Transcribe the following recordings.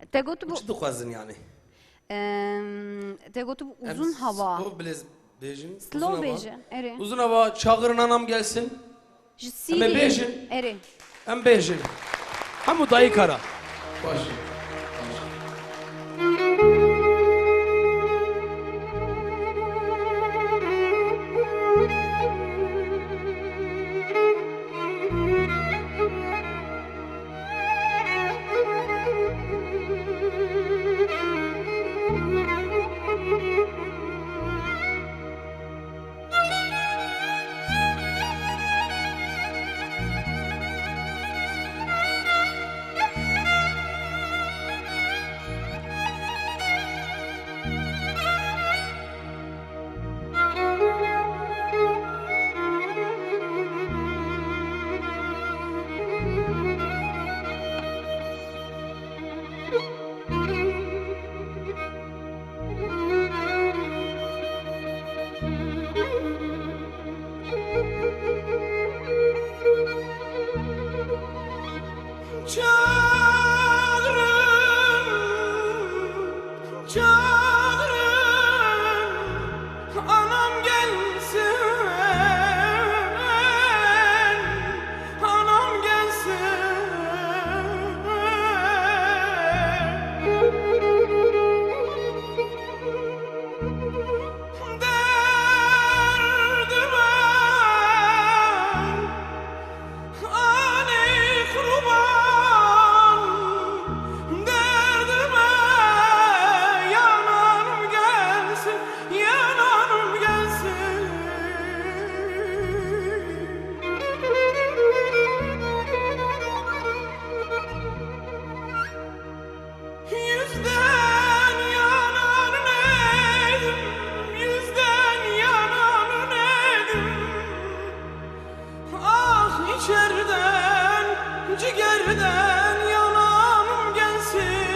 Tegotu bu Çi dixwazin yani? Tegotu bu uzun hava. Slow bejin. Slow beji. Eri. Uzun hava çağırın anam gelsin. Ama bejin. Eri. Hem bejin. Hem dayı kara. Baş. Ciğerden yanam gelsin.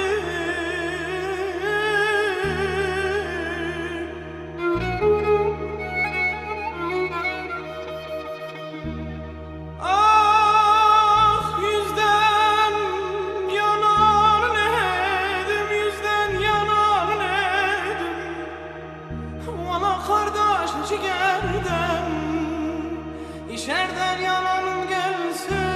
Ah yüzden yanar nedim, yüzden yanar nedim. Valla kardeş ciğerden, içerden yanam gelsin.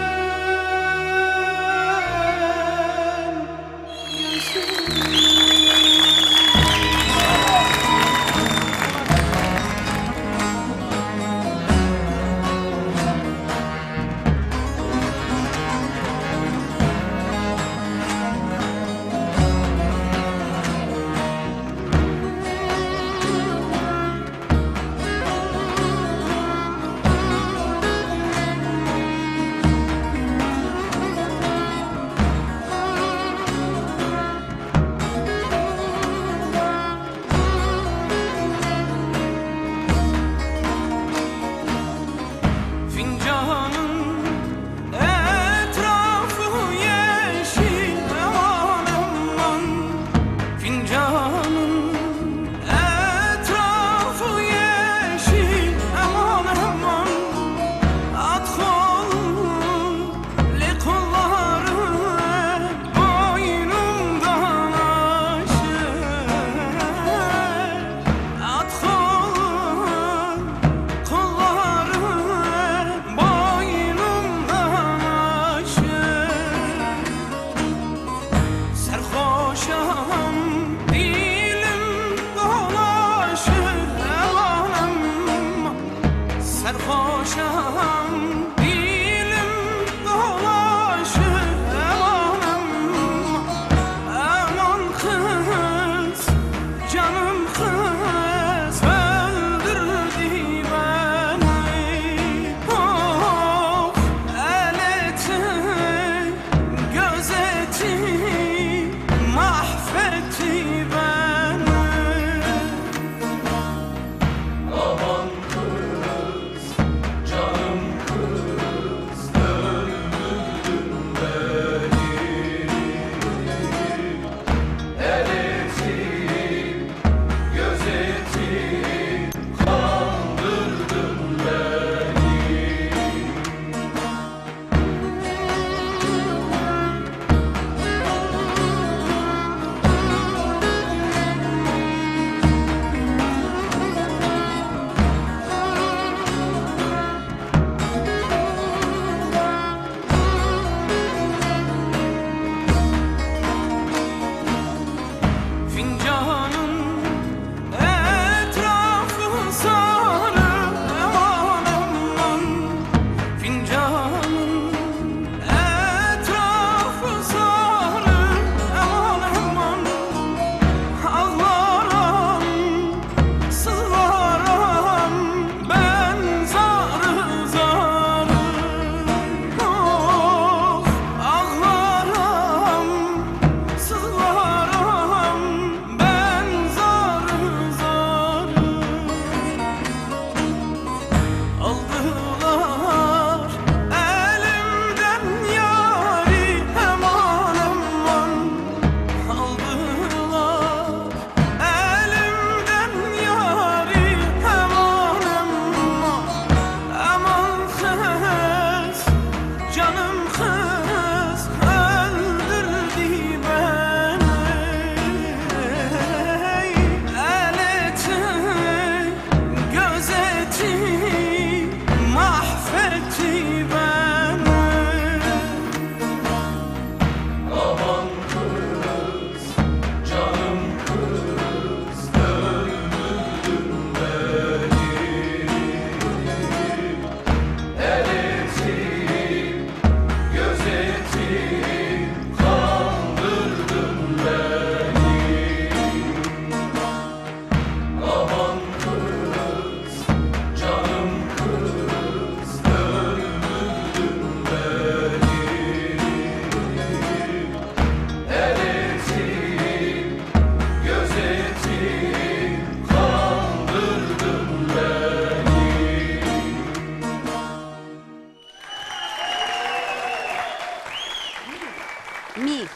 می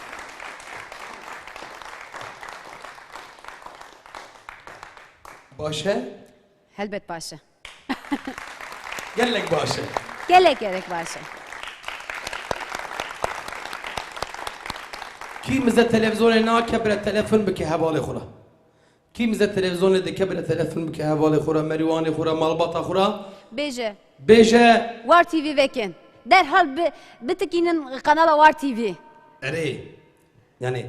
باشه هلبت باشه gelek باشه گلک گلک باشه کی مزه تلویزیون نا کبر تلفن بکی حواله خورا کی مزه تلویزیون دی کبر تلفن بکی حواله خورا مریوان خورا مالباتا خورا بیجه بیشه وار تیوی وکن derhal بتکینن kanala Var TV. اره yani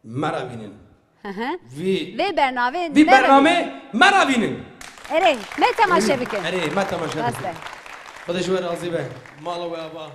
maravinin vi Ve bername vi برنامه maravinin اره me temaşe bikin. اره ما تماشا Raste. خودش ور راضی به مال و ابا